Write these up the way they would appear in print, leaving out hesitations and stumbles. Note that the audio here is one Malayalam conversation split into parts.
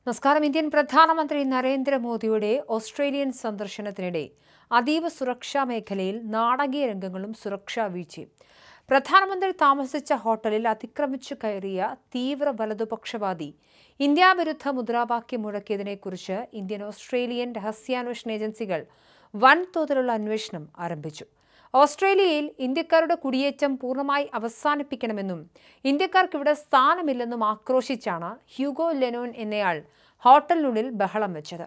നമസ്കാരം. ഇന്ത്യൻ പ്രധാനമന്ത്രി നരേന്ദ്രമോദിയുടെ ഓസ്ട്രേലിയൻ സന്ദർശനത്തിനിടെ അതീവ സുരക്ഷാ മേഖലയിൽ നാടകീയ രംഗങ്ങളും സുരക്ഷാ വീഴ്ചയും. പ്രധാനമന്ത്രി താമസിച്ച ഹോട്ടലിൽ അതിക്രമിച്ചു കയറിയ തീവ്ര വലതുപക്ഷവാദി ഇന്ത്യ വിരുദ്ധ മുദ്രാവാക്യം മുഴക്കിയതിനെക്കുറിച്ച് ഇന്ത്യൻ ഓസ്ട്രേലിയൻ രഹസ്യാന്വേഷണ ഏജൻസികൾ വൻതോതിലുള്ള അന്വേഷണം ആരംഭിച്ചു. ഓസ്ട്രേലിയയിൽ ഇന്ത്യക്കാരുടെ കുടിയേറ്റം പൂർണ്ണമായി അവസാനിപ്പിക്കണമെന്നും ഇന്ത്യക്കാർക്കിവിടെ സ്ഥാനമില്ലെന്നും ആക്രോശിച്ചാണ് ഹ്യൂഗോ ലെനോൻ എന്നയാൾ ഹോട്ടലിനുള്ളിൽ ബഹളം വെച്ചത്.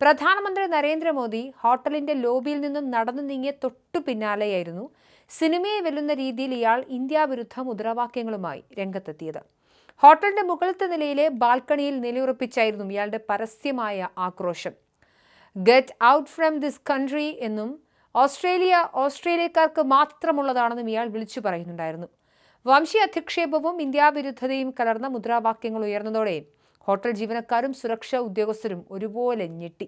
പ്രധാനമന്ത്രി നരേന്ദ്രമോദി ഹോട്ടലിന്റെ ലോബിയിൽ നിന്നും നടന്നു നീങ്ങിയ തൊട്ടു പിന്നാലെയായിരുന്നു സിനിമയെ വെല്ലുന്ന രീതിയിൽ ഇയാൾ ഇന്ത്യ വിരുദ്ധ മുദ്രാവാക്യങ്ങളുമായി രംഗത്തെത്തിയത്. ഹോട്ടലിന്റെ മുകളിലത്തെ നിലയിലെ ബാൽക്കണിയിൽ നിലയുറപ്പിച്ചായിരുന്നു ഇയാളുടെ പരസ്യമായ ആക്രോശം. Get out from this country എന്നും ഓസ്ട്രേലിയക്കാർക്ക് മാത്രമുള്ളതാണെന്നും ഇയാൾ വിളിച്ചു പറയുന്നുണ്ടായിരുന്നു. വംശീയ അധിക്ഷേപവും ഇന്ത്യ വിരുദ്ധതയും കലർന്ന മുദ്രാവാക്യങ്ങൾ ഉയർന്നതോടെ ഹോട്ടൽ ജീവനക്കാരും സുരക്ഷാ ഉദ്യോഗസ്ഥരും ഒരുപോലെ ഞെട്ടി.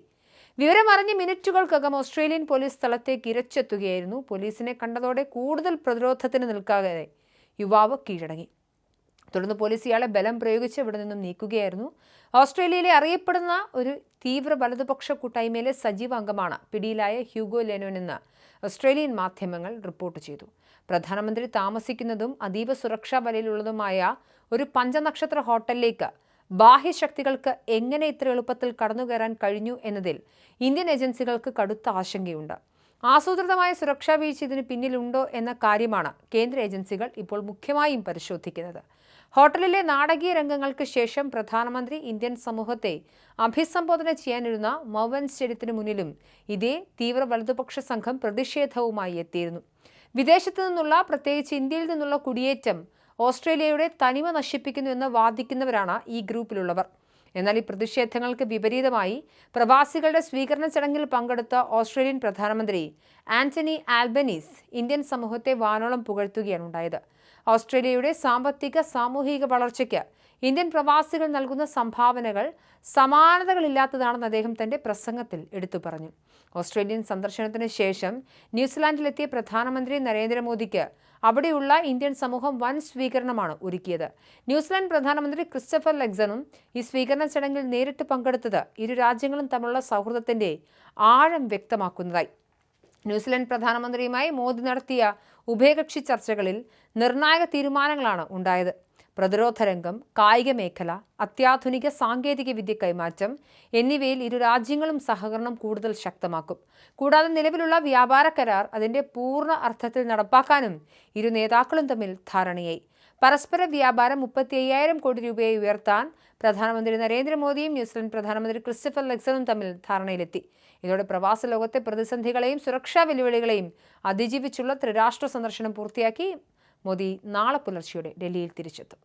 വിവരമറിഞ്ഞ് മിനിറ്റുകൾക്കകം ഓസ്ട്രേലിയൻ പോലീസ് സ്ഥലത്തേക്ക് ഇരച്ചെത്തുകയായിരുന്നു. പോലീസിനെ കണ്ടതോടെ കൂടുതൽ പ്രതിരോധത്തിന് നിൽക്കാതെ യുവാവ് കീഴടങ്ങി. തുടർന്ന് പോലീസ് ഇയാളെ ബലം പ്രയോഗിച്ച് ഇവിടെ നിന്നും നീക്കുകയായിരുന്നു. ഓസ്ട്രേലിയയിലെ അറിയപ്പെടുന്ന ഒരു തീവ്ര വലതുപക്ഷ കൂട്ടായ്മയിലെ സജീവ അംഗമാണ് പിടിയിലായ ഹ്യൂഗോ ലെനോൻ എന്ന് ഓസ്ട്രേലിയൻ മാധ്യമങ്ങൾ റിപ്പോർട്ട് ചെയ്തു. പ്രധാനമന്ത്രി താമസിക്കുന്നതും അതീവ സുരക്ഷാ വലയിലുള്ളതുമായ ഒരു പഞ്ചനക്ഷത്ര ഹോട്ടലിലേക്ക് ബാഹ്യശക്തികൾക്ക് എങ്ങനെ ഇത്ര എളുപ്പത്തിൽ കടന്നുകയറാൻ കഴിഞ്ഞു എന്നതിൽ ഇന്ത്യൻ ഏജൻസികൾക്ക് കടുത്ത ആശങ്കയുണ്ട്. ആസൂത്രിതമായ സുരക്ഷാ വീഴ്ച ഇതിന് പിന്നിലുണ്ടോ എന്ന കാര്യമാണ് കേന്ദ്ര ഏജൻസികൾ ഇപ്പോൾ മുഖ്യമായും പരിശോധിക്കുന്നത്. ഹോട്ടലിലെ നാടകീയ രംഗങ്ങൾക്ക് ശേഷം പ്രധാനമന്ത്രി ഇന്ത്യൻ സമൂഹത്തെ അഭിസംബോധന ചെയ്യാനിരുന്ന മൗവൻ സ്റ്റേഡിയത്തിന് മുന്നിലും ഇതേ തീവ്ര വലതുപക്ഷ സംഘം പ്രതിഷേധവുമായി എത്തിയിരുന്നു. വിദേശത്തു നിന്നുള്ള, പ്രത്യേകിച്ച് ഇന്ത്യയിൽ നിന്നുള്ള കുടിയേറ്റം ഓസ്ട്രേലിയയുടെ തനിമ നശിപ്പിക്കുന്നു എന്ന് വാദിക്കുന്നവരാണ് ഈ ഗ്രൂപ്പിലുള്ളവർ. എന്നാൽ ഈ പ്രതിഷേധങ്ങൾക്ക് വിപരീതമായി പ്രവാസികളുടെ സ്വീകരണ ചടങ്ങിൽ പങ്കെടുത്ത ഓസ്ട്രേലിയൻ പ്രധാനമന്ത്രി ആന്റണി ആൽബനീസ് ഇന്ത്യൻ സമൂഹത്തെ വാനോളം പുകഴ്ത്തുകയാണ് ഉണ്ടായത്. ഓസ്ട്രേലിയയുടെ സാമ്പത്തിക സാമൂഹിക വളർച്ചയ്ക്ക് ഇന്ത്യൻ പ്രവാസികൾ നൽകുന്ന സംഭാവനകൾ സമാനതകളില്ലാത്തതാണെന്ന് അദ്ദേഹം തന്റെ പ്രസംഗത്തിൽ എടുത്തു പറഞ്ഞു. ഓസ്ട്രേലിയൻ സന്ദർശനത്തിന് ശേഷം ന്യൂസിലാൻഡിലെത്തിയ പ്രധാനമന്ത്രി നരേന്ദ്രമോദിക്ക് അവിടെയുള്ള ഇന്ത്യൻ സമൂഹം വൻ സ്വീകരണമാണ് ഒരുക്കിയത്. ന്യൂസിലാൻഡ് പ്രധാനമന്ത്രി ക്രിസ്റ്റഫർ ലക്സണും ഈ സ്വീകരണ ചടങ്ങിൽ നേരിട്ട് പങ്കെടുത്തത് ഇരു രാജ്യങ്ങളും തമ്മിലുള്ള സൗഹൃദത്തിന്റെ ആഴം വ്യക്തമാക്കുന്നതായി. ന്യൂസിലാൻഡ് പ്രധാനമന്ത്രിയുമായി മോദി നടത്തിയ ഉഭയകക്ഷി ചർച്ചകളിൽ നിർണായക തീരുമാനങ്ങളാണ് ഉണ്ടായത്. പ്രതിരോധ രംഗം, കായിക മേഖല, അത്യാധുനിക സാങ്കേതിക വിദ്യ കൈമാറ്റം എന്നിവയിൽ ഇരു രാജ്യങ്ങളും സഹകരണം കൂടുതൽ ശക്തമാക്കും. കൂടാതെ നിലവിലുള്ള വ്യാപാര കരാർ അതിന്റെ പൂർണ്ണ അർത്ഥത്തിൽ നടപ്പാക്കാനും ഇരു നേതാക്കളും തമ്മിൽ ധാരണയായി. പരസ്പര വ്യാപാരം 35,000 കോടി രൂപയായി ഉയർത്താൻ പ്രധാനമന്ത്രി നരേന്ദ്രമോദിയും ന്യൂസിലൻഡ് പ്രധാനമന്ത്രി ക്രിസ്റ്റഫർ ലക്സണും തമ്മിൽ ധാരണയിലെത്തി. ഇതോടെ പ്രവാസ ലോകത്തെ പ്രതിസന്ധികളെയും സുരക്ഷാ വെല്ലുവിളികളെയും അതിജീവിച്ചുള്ള ത്രിരാഷ്ട്ര സന്ദർശനം പൂർത്തിയാക്കി മോദി നാളെ പുലർച്ചെയോടെ ഡൽഹിയിൽ തിരിച്ചെത്തും.